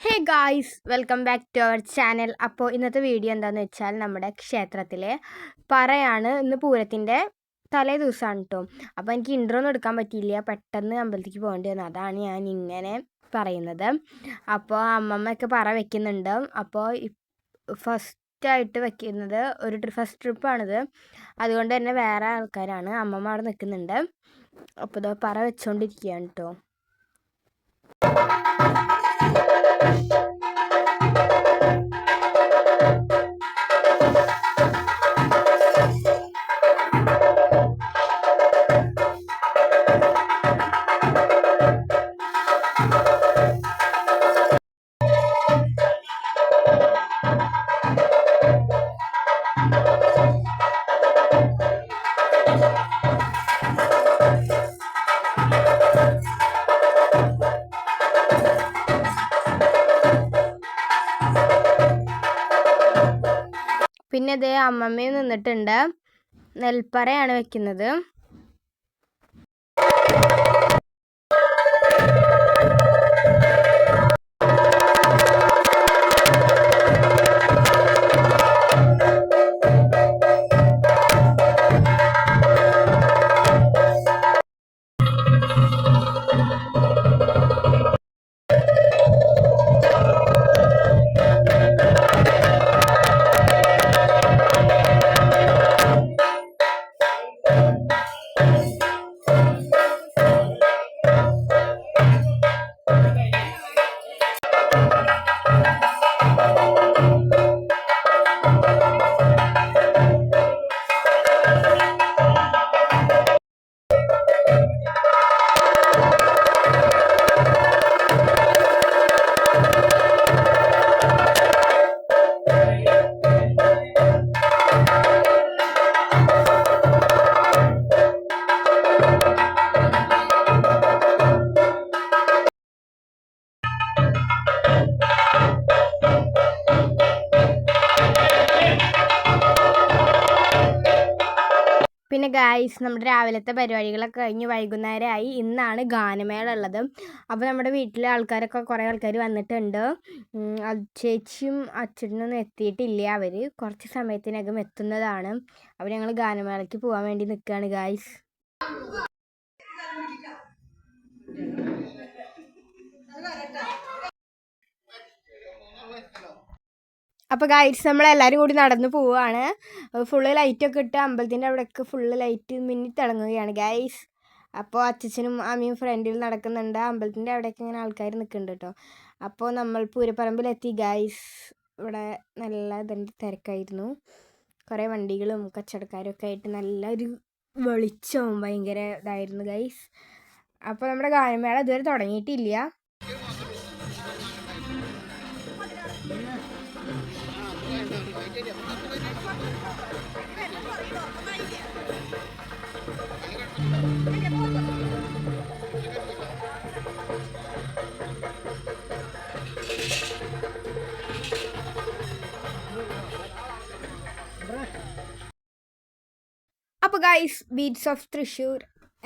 Hey guys, welcome back to our channel. അപ്പോൾ ഇന്നത്തെ video എന്താണെന്ന് വെച്ചാൽ നമ്മുടെ ക്ഷേത്രത്തിലെ പറയാണ്. ഇന്ന് പൂരത്തിൻ്റെ തലേ ദിവസമാണ് കേട്ടോ. അപ്പോൾ എനിക്ക് ഇൻട്രോ ഒന്നും എടുക്കാൻ പറ്റിയില്ല, പെട്ടെന്ന് അമ്പലത്തിലേക്ക് പോകേണ്ടി വന്നു. അതാണ് ഞാൻ ഇങ്ങനെ പറയുന്നത്. അപ്പോൾ അമ്മമ്മയൊക്കെ പറ വെക്കുന്നുണ്ട്. അപ്പോൾ ഫസ്റ്റായിട്ട് വെക്കുന്നത് ഫസ്റ്റ് ട്രിപ്പാണിത്. അതുകൊണ്ട് തന്നെ വേറെ ആൾക്കാരാണ്. അമ്മമ്മ അവിടെ നിൽക്കുന്നുണ്ട്. അപ്പോൾ ഇത് പറ വെച്ചുകൊണ്ടിരിക്കുകയാണ് കേട്ടോ. പിന്നെ ഇതേ അമ്മമ്മയും നിന്നിട്ടുണ്ട്. നെൽപ്പറയാണ് വെക്കുന്നത്. പിന്നെ ഗായ്സ്, നമ്മുടെ രാവിലത്തെ പരിപാടികളൊക്കെ കഴിഞ്ഞ് വൈകുന്നേരമായി. ഇന്നാണ് ഗാനമേള ഉള്ളത്. അപ്പോൾ നമ്മുടെ വീട്ടിലെ ആൾക്കാരൊക്കെ കുറേ ആൾക്കാർ വന്നിട്ടുണ്ട്. ചേച്ചിയും അച്ഛനൊന്നും എത്തിയിട്ടില്ല. അവർ കുറച്ച് സമയത്തിനകം എത്തുന്നതാണ്. അപ്പോൾ ഞങ്ങൾ ഗാനമേളയ്ക്ക് പോകാൻ വേണ്ടി നിൽക്കുകയാണ് ഗായ്സ്. അപ്പോൾ ഗൈസ്, നമ്മളെല്ലാവരും കൂടി നടന്നു പോവുകയാണ്. ഫുള്ള് ലൈറ്റൊക്കെ ഇട്ട് അമ്പലത്തിൻ്റെ അവിടെയൊക്കെ ഫുള്ള് ലൈറ്റ് മിന്നി തിളങ്ങുകയാണ് ഗൈസ്. അപ്പോൾ അച്ഛനും അമ്മയും ഫ്രണ്ടിൽ നടക്കുന്നുണ്ട്. അമ്പലത്തിൻ്റെ അവിടെയൊക്കെ ഇങ്ങനെ ആൾക്കാർ നിൽക്കുന്നുണ്ട് കേട്ടോ. അപ്പോൾ നമ്മൾ പൂരപ്പറമ്പിലെത്തി ഗൈസ്. ഇവിടെ നല്ല തിരക്കായിരുന്നു. കുറേ വണ്ടികളും കച്ചവടക്കാരും ഒക്കെ ആയിട്ട് നല്ലൊരു വെളിച്ചവും ഭയങ്കര ഇതായിരുന്നു ഗൈസ്. അപ്പോൾ നമ്മുടെ ഗാനമേള ഇതുവരെ തുടങ്ങിയിട്ടില്ല. അപ്പോൾ ഗൈസ്, ബീറ്റ്സ് ഓഫ് തൃശ്ശൂർ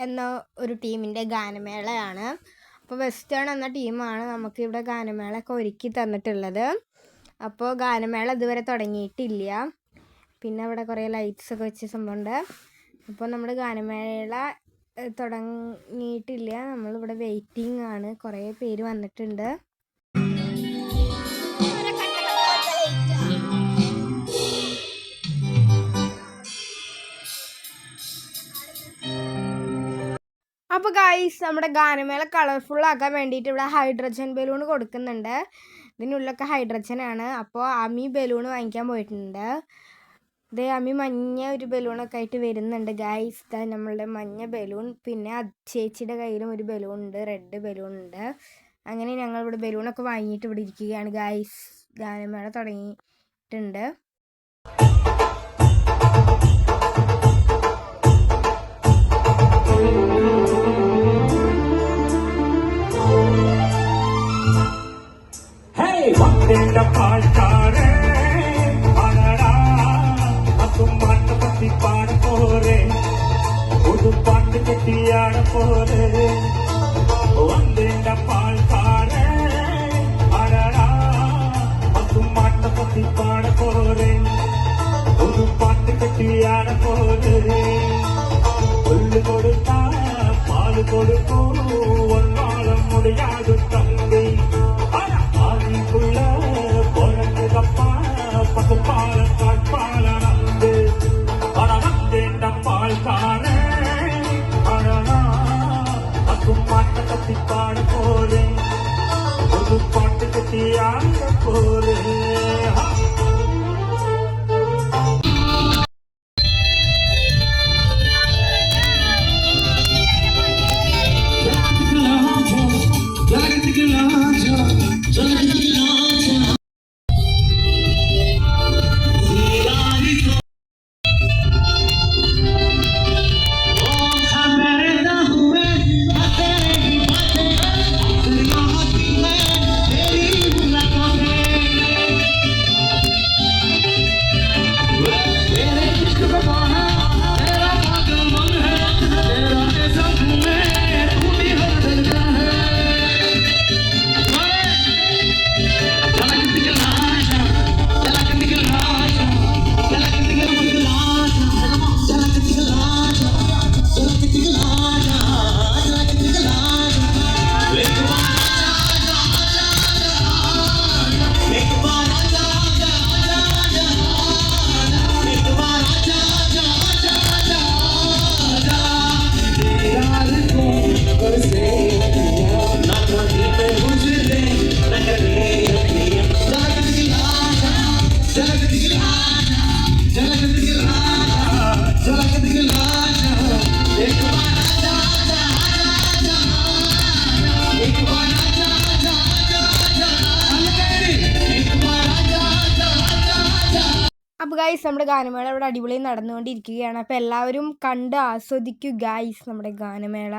എന്ന ഒരു ടീമിൻ്റെ ഗാനമേളയാണ്. അപ്പോൾ വെസ്റ്റേൺ എന്ന ടീമാണ് നമുക്കിവിടെ ഗാനമേളയൊക്കെ ഒരുക്കി തന്നിട്ടുള്ളത്. അപ്പോൾ ഗാനമേള ഇതുവരെ തുടങ്ങിയിട്ടില്ല. പിന്നെ ഇവിടെ കുറേ ലൈറ്റ്സൊക്കെ വെച്ച സംഭവമുണ്ട്. അപ്പോൾ നമ്മുടെ ഗാനമേള തുടങ്ങിയിട്ടില്ല. നമ്മളിവിടെ വെയിറ്റിംഗ് ആണ്. കുറേ പേര് വന്നിട്ടുണ്ട്. അപ്പോൾ ഗൈസ്, നമ്മുടെ ഗാനമേള കളർഫുൾ ആക്കാൻ വേണ്ടിയിട്ട് ഇവിടെ ഹൈഡ്രജൻ ബലൂൺ കൊടുക്കുന്നുണ്ട്. ഇതിനുള്ളിലൊക്കെ ഹൈഡ്രജനാണ്. അപ്പോൾ അമ്മി ബലൂൺ വാങ്ങിക്കാൻ പോയിട്ടുണ്ട്. ഇതേ അമ്മി മഞ്ഞ ഒരു ബലൂണൊക്കെ ആയിട്ട് വരുന്നുണ്ട് ഗൈസ്. ഇതാ നമ്മളുടെ മഞ്ഞ ബലൂൺ. പിന്നെ ചേച്ചിയുടെ കയ്യിലും ഒരു ബലൂൺ ഉണ്ട്, റെഡ് ബലൂൺ ഉണ്ട്. അങ്ങനെ ഞങ്ങളിവിടെ ബലൂണൊക്കെ വാങ്ങിയിട്ട് ഇവിടെ ഇരിക്കുകയാണ് ഗൈസ്. ഗാനമേള തുടങ്ങിയിട്ടുണ്ട്. പാട്ട് കെട്ടിയാടെ പോലെ വന്നിന്റെ പാൽക്കാരൻ അടടാ കെട്ടിയാണ്ട പോലെ അപ്പോൾ ഗൈസ് നമ്മുടെ ഗാനമേള ഇവിടെ അടിപൊളി നടന്നുകൊണ്ടിരിക്കുകയാണ്. അപ്പോൾ എല്ലാവരും കണ്ട് ആസ്വദിക്കൂ ഗൈസ് നമ്മുടെ ഗാനമേള.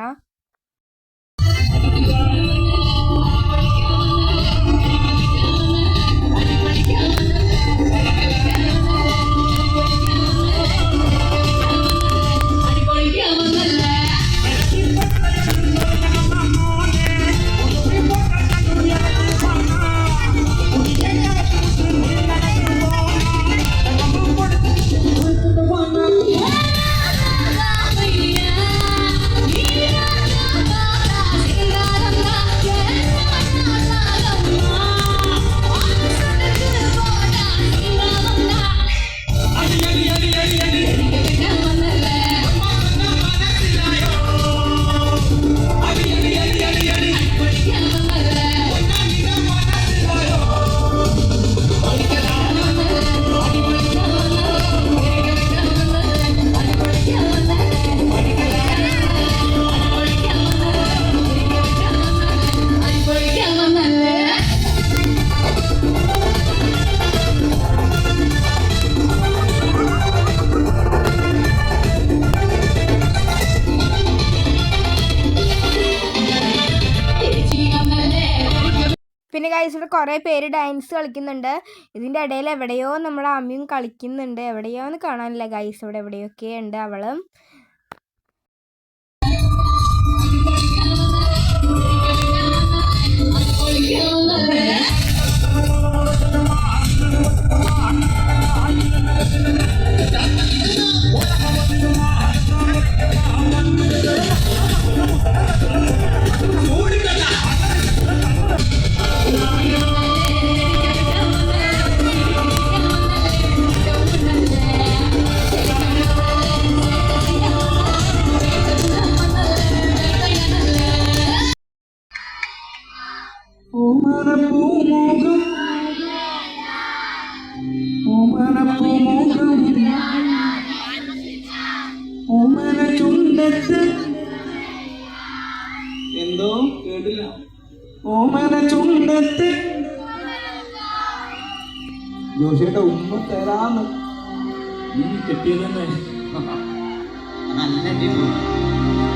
പിന്നെ ഗൈസ് ഇവിടെ കുറേ പേര് ഡാൻസ് കളിക്കുന്നുണ്ട്. ഇതിൻ്റെ ഇടയിൽ എവിടെയോ നമ്മുടെ അമ്മയും കളിക്കുന്നുണ്ട്. എവിടെയോ എന്ന് കാണാനില്ല ഗൈസ്, ഇവിടെ എവിടെയൊക്കെ ഉണ്ട് അവളും. എന്തോ കേട്ടില്ല. ഓമന ചുണ്ടത്ത് ജോഷിയുടെ ഉമ്മ തരാന്ന് കിട്ടിയതന്നെ.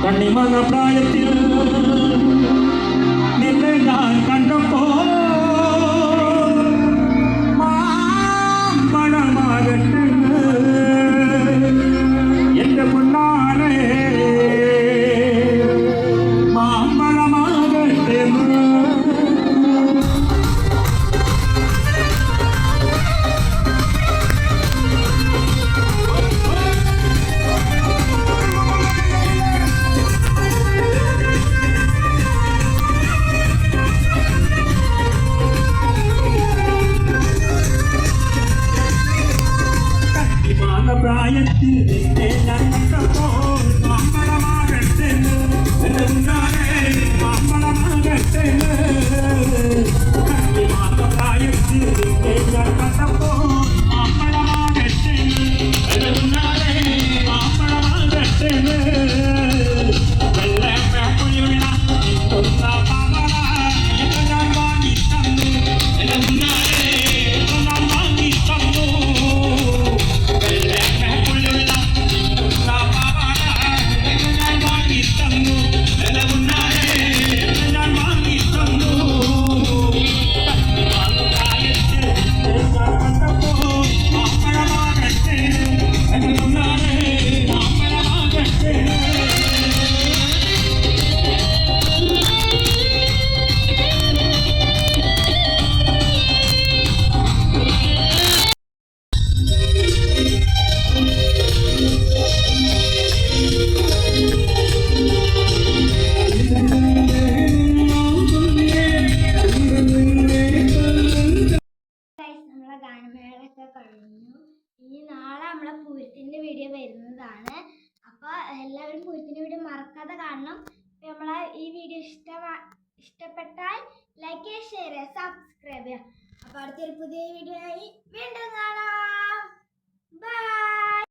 കണ്ണിമങ്ങ പ്രായത്തിൽ നിന്നെ ഞാൻ കണ്ടപ്പോ മണമാകട്ടെ എന്റെ പൊന്നാനെ മാമണമാകട്ടെ. കഴിഞ്ഞു. ഇനി നാളെ നമ്മളെ പൂരത്തിന്റെ വീഡിയോ വരുന്നതാണ്. അപ്പൊ എല്ലാവരും പൂരത്തിന്റെ വീഡിയോ മറക്കാതെ കാണണം. നമ്മളെ ഈ വീഡിയോ ഇഷ്ടപ്പെട്ടാൽ ലൈക്ക് ചെയ്യുക, ഷെയർ ചെയ്യുക, സബ്സ്ക്രൈബ് ചെയ്യുക. അപ്പൊ അടുത്തൊരു പുതിയ വീഡിയോ ആയി വീണ്ടും കാണാം. ബൈ.